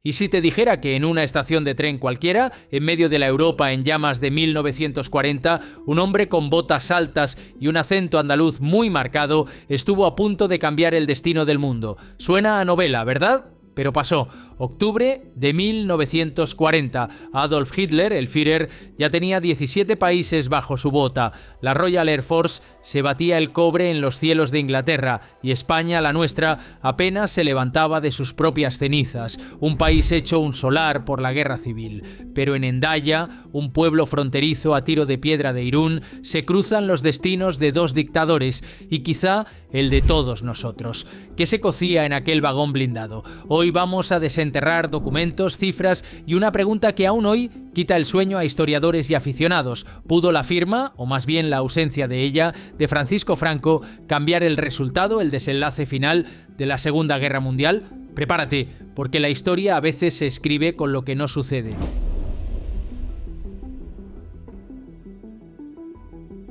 ¿Y si te dijera que en una estación de tren cualquiera, en medio de la Europa en llamas de 1940, un hombre con botas altas y un acento andaluz muy marcado estuvo a punto de cambiar el destino del mundo? Suena a novela, ¿verdad? Pero pasó. Octubre de 1940. Adolf Hitler, el Führer, ya tenía 17 países bajo su bota. La Royal Air Force se batía el cobre en los cielos de Inglaterra y España, la nuestra, apenas se levantaba de sus propias cenizas. Un país hecho un solar por la guerra civil. Pero en Hendaya, un pueblo fronterizo a tiro de piedra de Irún, se cruzan los destinos de dos dictadores y quizá el de todos nosotros. ¿Qué se cocía en aquel vagón blindado? Hoy vamos a desenterrar documentos, cifras y una pregunta que aún hoy quita el sueño a historiadores y aficionados. ¿Pudo la firma, o más bien la ausencia de ella, de Francisco Franco cambiar el resultado, el desenlace final de la Segunda Guerra Mundial? Prepárate, porque la historia a veces se escribe con lo que no sucede.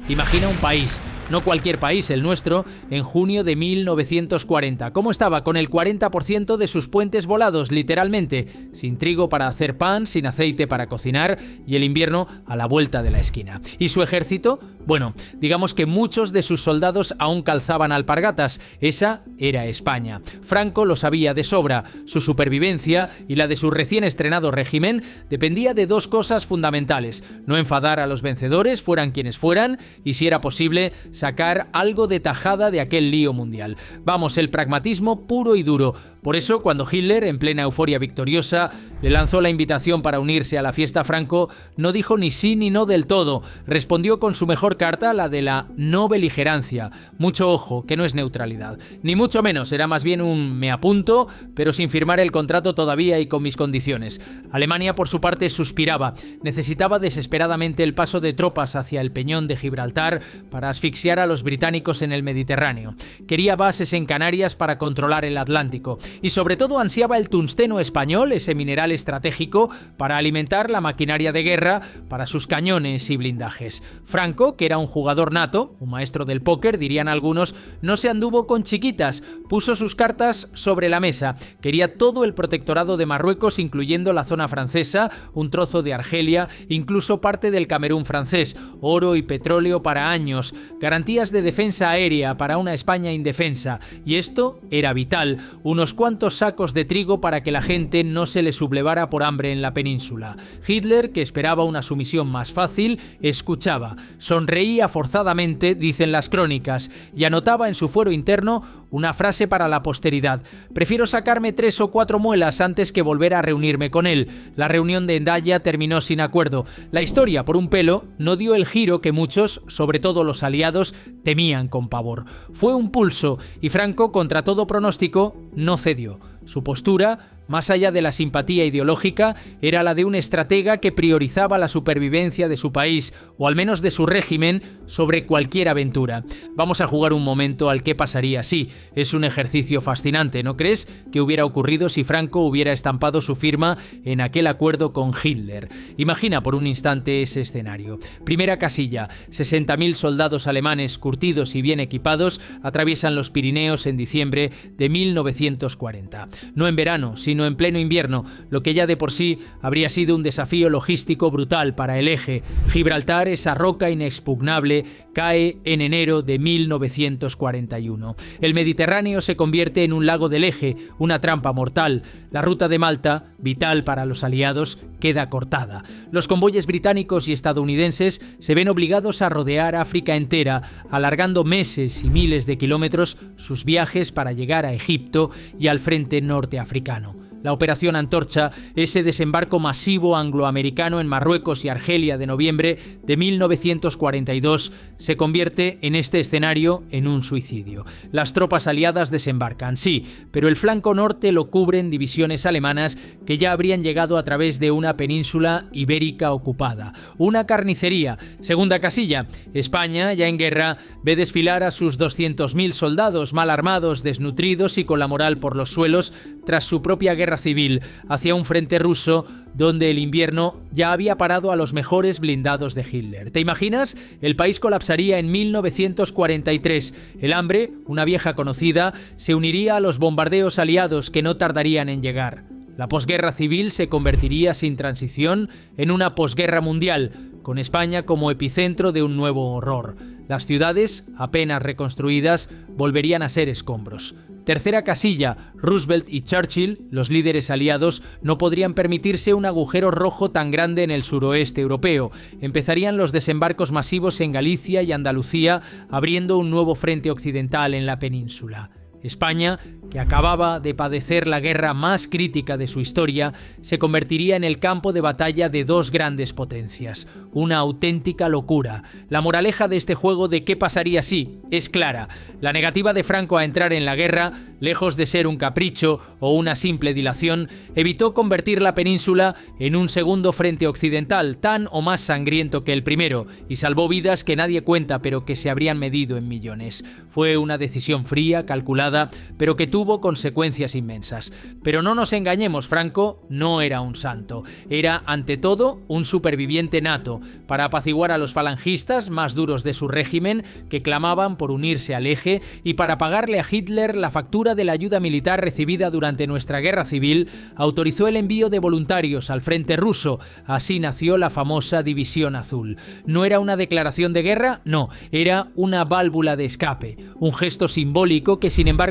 Imagina un país, no cualquier país, el nuestro, en junio de 1940. ¿Cómo estaba? Con el 40% de sus puentes volados, literalmente. Sin trigo para hacer pan, sin aceite para cocinar y el invierno a la vuelta de la esquina. ¿Y su ejército? Bueno, digamos que muchos de sus soldados aún calzaban alpargatas. Esa era España. Franco lo sabía de sobra. Su supervivencia y la de su recién estrenado régimen dependía de dos cosas fundamentales. No enfadar a los vencedores, fueran quienes fueran, y si era posible, sacar algo de tajada de aquel lío mundial. Vamos, el pragmatismo puro y duro. Por eso, cuando Hitler, en plena euforia victoriosa, le lanzó la invitación para unirse a la fiesta Franco, no dijo ni sí ni no del todo. Respondió con su mejor carta, la de la no beligerancia. Mucho ojo, que no es neutralidad. Ni mucho menos, era más bien un me apunto, pero sin firmar el contrato todavía y con mis condiciones. Alemania, por su parte, suspiraba. Necesitaba desesperadamente el paso de tropas hacia el peñón de Gibraltar para asfixiar a los británicos en el Mediterráneo. Quería bases en Canarias para controlar el Atlántico. Y sobre todo ansiaba el tungsteno español, ese mineral estratégico, para alimentar la maquinaria de guerra para sus cañones y blindajes. Franco, que era un jugador nato, un maestro del póker, dirían algunos, no se anduvo con chiquitas, puso sus cartas sobre la mesa. Quería todo el protectorado de Marruecos, incluyendo la zona francesa, un trozo de Argelia, incluso parte del Camerún francés, oro y petróleo para años, garantías de defensa aérea para una España indefensa. Y esto era vital, unos cuantos sacos de trigo para que la gente no se le sublevara por hambre en la península. Hitler, que esperaba una sumisión más fácil, escuchaba, sonreía forzadamente, dicen las crónicas, y anotaba en su fuero interno una frase para la posteridad: prefiero sacarme 3 o 4 muelas antes que volver a reunirme con él. La reunión de Hendaya terminó sin acuerdo. La historia, por un pelo, no dio el giro que muchos, sobre todo los aliados, temían con pavor. Fue un pulso y Franco, contra todo pronóstico, no cedió. Su postura, más allá de la simpatía ideológica, era la de un estratega que priorizaba la supervivencia de su país, o al menos de su régimen, sobre cualquier aventura. Vamos a jugar un momento al qué pasaría si. Es un ejercicio fascinante, ¿no crees? ¿Qué hubiera ocurrido si Franco hubiera estampado su firma en aquel acuerdo con Hitler? Imagina por un instante ese escenario. Primera casilla: 60.000 soldados alemanes curtidos y bien equipados atraviesan los Pirineos en diciembre de 1940. No en verano, sino en pleno invierno, lo que ya de por sí habría sido un desafío logístico brutal para el eje. Gibraltar, esa roca inexpugnable, cae en enero de 1941. El Mediterráneo se convierte en un lago del eje, una trampa mortal. La ruta de Malta, vital para los aliados, queda cortada. Los convoyes británicos y estadounidenses se ven obligados a rodear África entera, alargando meses y miles de kilómetros sus viajes para llegar a Egipto y al frente norteafricano. La Operación Antorcha, ese desembarco masivo angloamericano en Marruecos y Argelia de noviembre de 1942, se convierte en este escenario en un suicidio. Las tropas aliadas desembarcan, sí, pero el flanco norte lo cubren divisiones alemanas que ya habrían llegado a través de una península ibérica ocupada. Una carnicería. Segunda casilla: España, ya en guerra, ve desfilar a sus 200.000 soldados mal armados, desnutridos y con la moral por los suelos tras su propia guerra civil, hacia un frente ruso donde el invierno ya había parado a los mejores blindados de Hitler. ¿Te imaginas? El país colapsaría en 1943. El hambre, una vieja conocida, se uniría a los bombardeos aliados que no tardarían en llegar. La posguerra civil se convertiría sin transición en una posguerra mundial, con España como epicentro de un nuevo horror. Las ciudades, apenas reconstruidas, volverían a ser escombros. Tercera casilla, Roosevelt y Churchill, los líderes aliados, no podrían permitirse un agujero rojo tan grande en el suroeste europeo. Empezarían los desembarcos masivos en Galicia y Andalucía, abriendo un nuevo frente occidental en la península. España, que acababa de padecer la guerra más crítica de su historia, se convertiría en el campo de batalla de dos grandes potencias. Una auténtica locura. La moraleja de este juego de qué pasaría si es clara. La negativa de Franco a entrar en la guerra, lejos de ser un capricho o una simple dilación, evitó convertir la península en un segundo frente occidental, tan o más sangriento que el primero, y salvó vidas que nadie cuenta pero que se habrían medido en millones. Fue una decisión fría, calculada, pero que tuvo consecuencias inmensas. Pero no nos engañemos, Franco no era un santo. Era, ante todo, un superviviente nato. Para apaciguar a los falangistas más duros de su régimen, que clamaban por unirse al Eje, y para pagarle a Hitler la factura de la ayuda militar recibida durante nuestra guerra civil, autorizó el envío de voluntarios al frente ruso. Así nació la famosa División Azul. ¿No era una declaración de guerra? No, era una válvula de escape. Un gesto simbólico que, sin embargo,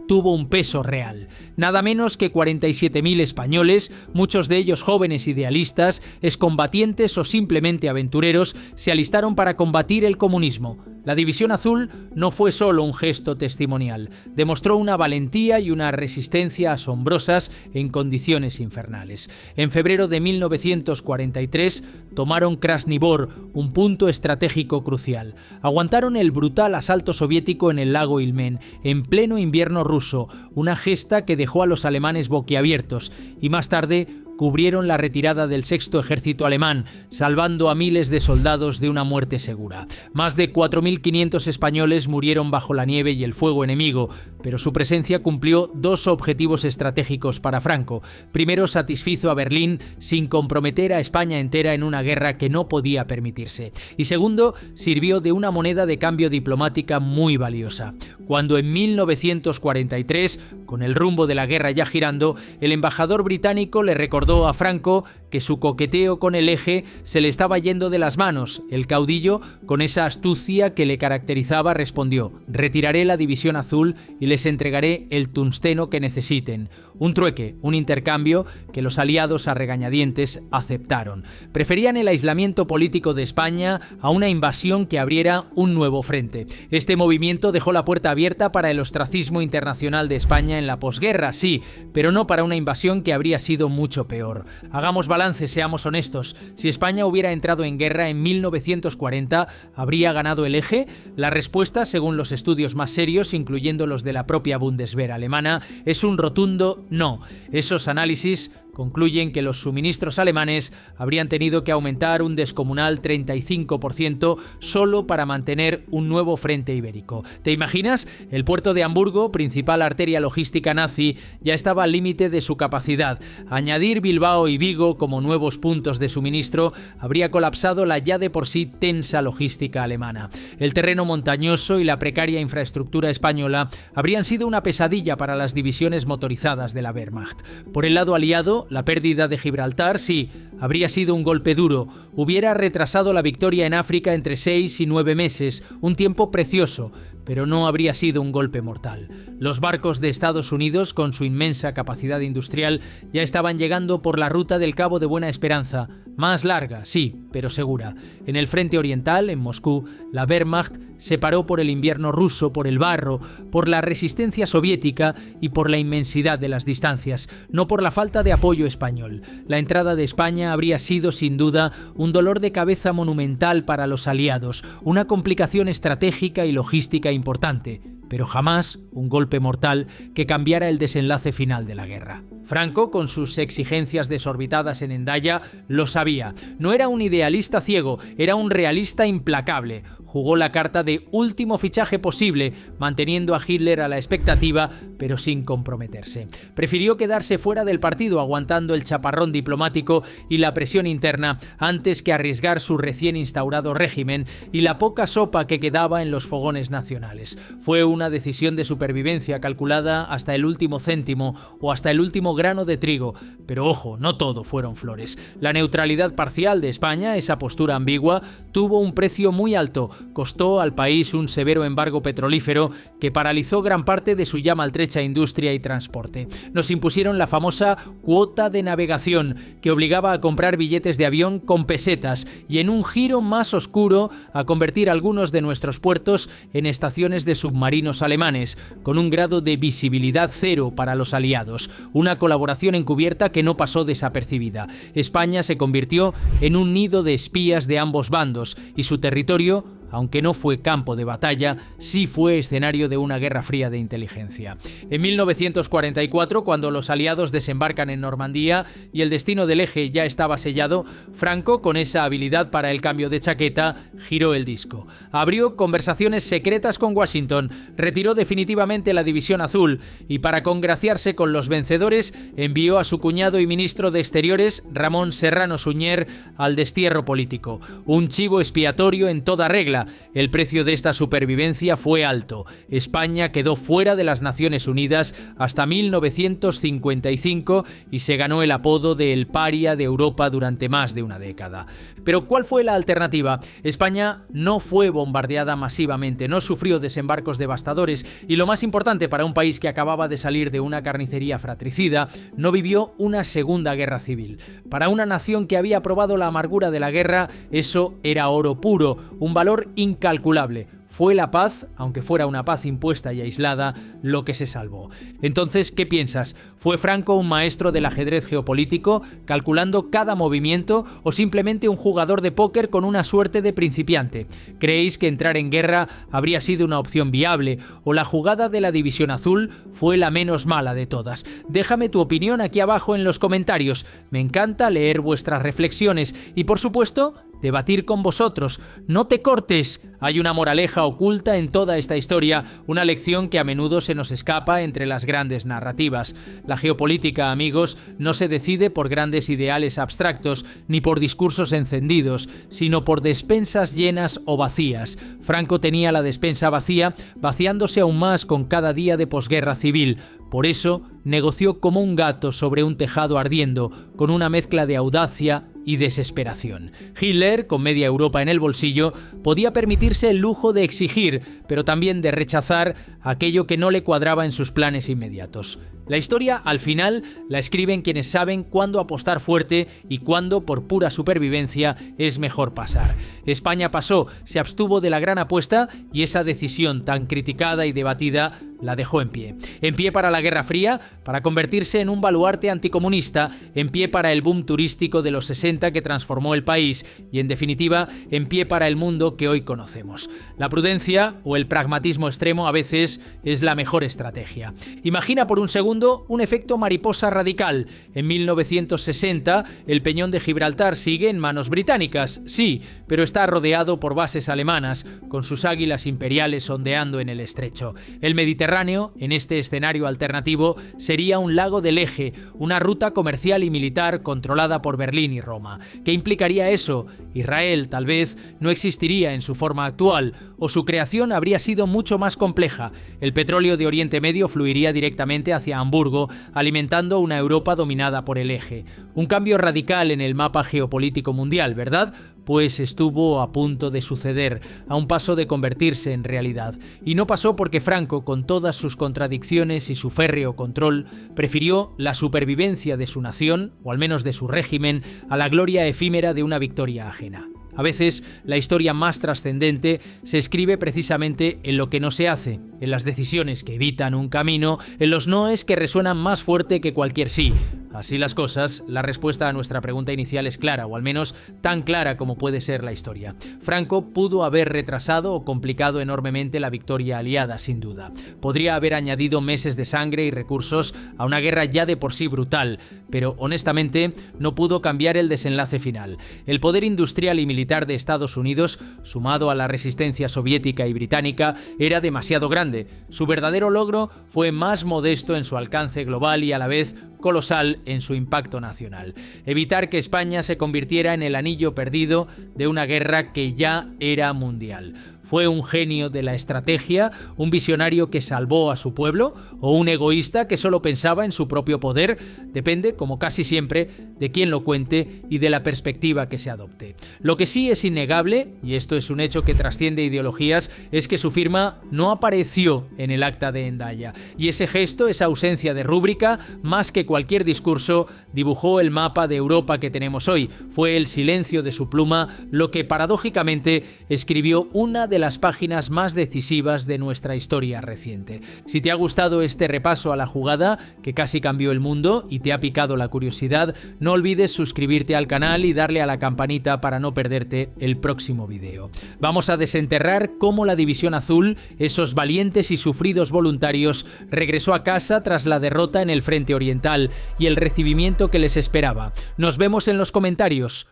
tuvo un peso real. Nada menos que 47.000 españoles, muchos de ellos jóvenes idealistas, excombatientes o simplemente aventureros, se alistaron para combatir el comunismo. La División Azul no fue solo un gesto testimonial, demostró una valentía y una resistencia asombrosas en condiciones infernales. En febrero de 1943 tomaron Krasny Bor, un punto estratégico crucial. Aguantaron el brutal asalto soviético en el lago Ilmen, en pleno invierno ruso, una gesta que dejó a los alemanes boquiabiertos, y más tarde cubrieron la retirada del sexto ejército alemán, salvando a miles de soldados de una muerte segura. Más de 4.500 españoles murieron bajo la nieve y el fuego enemigo, pero su presencia cumplió dos objetivos estratégicos para Franco. Primero, satisfizo a Berlín sin comprometer a España entera en una guerra que no podía permitirse. Y segundo, sirvió de una moneda de cambio diplomática muy valiosa. Cuando en 1943, con el rumbo de la guerra ya girando, el embajador británico le recordó a Franco que su coqueteo con el Eje se le estaba yendo de las manos, el caudillo, con esa astucia que le caracterizaba, respondió: retiraré la División Azul y les entregaré el tungsteno que necesiten. Un trueque, un intercambio que los aliados a regañadientes aceptaron. Preferían el aislamiento político de España a una invasión que abriera un nuevo frente. Este movimiento dejó la puerta abierta para el ostracismo internacional de España en la posguerra, sí, pero no para una invasión que habría sido mucho peor. Hagamos balance, seamos honestos. Si España hubiera entrado en guerra en 1940, ¿habría ganado el Eje? La respuesta, según los estudios más serios, incluyendo los de la propia Bundeswehr alemana, es un rotundo no. Esos análisis concluyen que los suministros alemanes habrían tenido que aumentar un descomunal 35% solo para mantener un nuevo frente ibérico. ¿Te imaginas? El puerto de Hamburgo, principal arteria logística nazi, ya estaba al límite de su capacidad. Añadir Bilbao y Vigo como nuevos puntos de suministro habría colapsado la ya de por sí tensa logística alemana. El terreno montañoso y la precaria infraestructura española habrían sido una pesadilla para las divisiones motorizadas de la Wehrmacht. Por el lado aliado, la pérdida de Gibraltar, sí, habría sido un golpe duro. Hubiera retrasado la victoria en África entre 6 y 9 meses, un tiempo precioso, pero no habría sido un golpe mortal. Los barcos de Estados Unidos, con su inmensa capacidad industrial, ya estaban llegando por la ruta del Cabo de Buena Esperanza, más larga, sí, pero segura. En el frente oriental, en Moscú, la Wehrmacht se paró por el invierno ruso, por el barro, por la resistencia soviética y por la inmensidad de las distancias, no por la falta de apoyo español. La entrada de España habría sido, sin duda, un dolor de cabeza monumental para los aliados, una complicación estratégica y logística importante, pero jamás un golpe mortal que cambiara el desenlace final de la guerra. Franco, con sus exigencias desorbitadas en Hendaya, lo sabía. No era un idealista ciego, era un realista implacable. jugó la carta de último fichaje posible, manteniendo a Hitler a la expectativa, pero sin comprometerse. Prefirió quedarse fuera del partido, aguantando el chaparrón diplomático y la presión interna, antes que arriesgar su recién instaurado régimen y la poca sopa que quedaba en los fogones nacionales. Fue una decisión de supervivencia calculada hasta el último céntimo o hasta el último grano de trigo, pero ojo, no todo fueron flores. La neutralidad parcial de España, esa postura ambigua, tuvo un precio muy alto. Costó al país un severo embargo petrolífero que paralizó gran parte de su ya maltrecha industria y transporte. Nos impusieron la famosa cuota de navegación, que obligaba a comprar billetes de avión con pesetas y, en un giro más oscuro, a convertir algunos de nuestros puertos en estaciones de submarinos alemanes, con un grado de visibilidad cero para los aliados. Una colaboración encubierta que no pasó desapercibida. España se convirtió en un nido de espías de ambos bandos y su territorio, aunque no fue campo de batalla, sí fue escenario de una guerra fría de inteligencia. En 1944, cuando los aliados desembarcan en Normandía y el destino del eje ya estaba sellado, Franco, con esa habilidad para el cambio de chaqueta, giró el disco. Abrió conversaciones secretas con Washington, retiró definitivamente la División Azul y, para congraciarse con los vencedores, envió a su cuñado y ministro de Exteriores, Ramón Serrano Suñer, al destierro político. Un chivo expiatorio en toda regla. El precio de esta supervivencia fue alto. España quedó fuera de las Naciones Unidas hasta 1955 y se ganó el apodo de el paria de Europa durante más de una década. Pero ¿cuál fue la alternativa? España no fue bombardeada masivamente, no sufrió desembarcos devastadores y, lo más importante para un país que acababa de salir de una carnicería fratricida, no vivió una segunda guerra civil. Para una nación que había probado la amargura de la guerra, eso era oro puro, un valor incalculable. Fue la paz, aunque fuera una paz impuesta y aislada, lo que se salvó. Entonces, ¿qué piensas? ¿Fue Franco un maestro del ajedrez geopolítico, calculando cada movimiento, o simplemente un jugador de póker con una suerte de principiante? ¿Creéis que entrar en guerra habría sido una opción viable, o la jugada de la División Azul fue la menos mala de todas? Déjame tu opinión aquí abajo en los comentarios. Me encanta leer vuestras reflexiones y, por supuesto, debatir con vosotros. No te cortes. Hay una moraleja oculta en toda esta historia, una lección que a menudo se nos escapa entre las grandes narrativas. La geopolítica, amigos, no se decide por grandes ideales abstractos ni por discursos encendidos, sino por despensas llenas o vacías. Franco tenía la despensa vacía, vaciándose aún más con cada día de posguerra civil. Por eso negoció como un gato sobre un tejado ardiendo, con una mezcla de audacia y desesperación. Hitler, con media Europa en el bolsillo, podía permitirse el lujo de exigir, pero también de rechazar aquello que no le cuadraba en sus planes inmediatos. La historia, al final, la escriben quienes saben cuándo apostar fuerte y cuándo, por pura supervivencia, es mejor pasar. España pasó, se abstuvo de la gran apuesta y esa decisión tan criticada y debatida la dejó en pie. En pie para la Guerra Fría, para convertirse en un baluarte anticomunista, en pie para el boom turístico de los 60 que transformó el país y, en definitiva, en pie para el mundo que hoy conocemos. La prudencia o el pragmatismo extremo a veces es la mejor estrategia. Imagina por un segundo un efecto mariposa radical. En 1960, el peñón de Gibraltar sigue en manos británicas, sí, pero está rodeado por bases alemanas, con sus águilas imperiales ondeando en el estrecho. El Mediterráneo, en este escenario alternativo, sería un lago del Eje, una ruta comercial y militar controlada por Berlín y Roma. ¿Qué implicaría eso? Israel, tal vez, no existiría en su forma actual, o su creación habría sido mucho más compleja. El petróleo de Oriente Medio fluiría directamente hacia Hamburgo, alimentando una Europa dominada por el Eje. Un cambio radical en el mapa geopolítico mundial, ¿verdad? Pues estuvo a punto de suceder, a un paso de convertirse en realidad. Y no pasó porque Franco, con todas sus contradicciones y su férreo control, prefirió la supervivencia de su nación, o al menos de su régimen, a la gloria efímera de una victoria ajena. A veces, la historia más trascendente se escribe precisamente en lo que no se hace, en las decisiones que evitan un camino, en los noes que resuenan más fuerte que cualquier sí. Así las cosas, la respuesta a nuestra pregunta inicial es clara, o al menos tan clara como puede ser la historia. Franco pudo haber retrasado o complicado enormemente la victoria aliada, sin duda. Podría haber añadido meses de sangre y recursos a una guerra ya de por sí brutal, pero honestamente no pudo cambiar el desenlace final. El poder industrial y militar de Estados Unidos, sumado a la resistencia soviética y británica, era demasiado grande. Su verdadero logro fue más modesto en su alcance global y a la vez colosal en su impacto nacional. Evitar que España se convirtiera en el anillo perdido de una guerra que ya era mundial. ¿Fue un genio de la estrategia, un visionario que salvó a su pueblo o un egoísta que solo pensaba en su propio poder? Depende, como casi siempre, de quién lo cuente y de la perspectiva que se adopte. Lo que sí es innegable, y esto es un hecho que trasciende ideologías, es que su firma no apareció en el acta de Hendaya. Y ese gesto, esa ausencia de rúbrica, más que cualquier discurso, dibujó el mapa de Europa que tenemos hoy. Fue el silencio de su pluma lo que paradójicamente escribió una de las páginas más decisivas de nuestra historia reciente. Si te ha gustado este repaso a la jugada que casi cambió el mundo y te ha picado la curiosidad, no olvides suscribirte al canal y darle a la campanita para no perderte el próximo video. Vamos a desenterrar cómo la División Azul, esos valientes y sufridos voluntarios, regresó a casa tras la derrota en el frente oriental y el recibimiento que les esperaba. Nos vemos en los comentarios.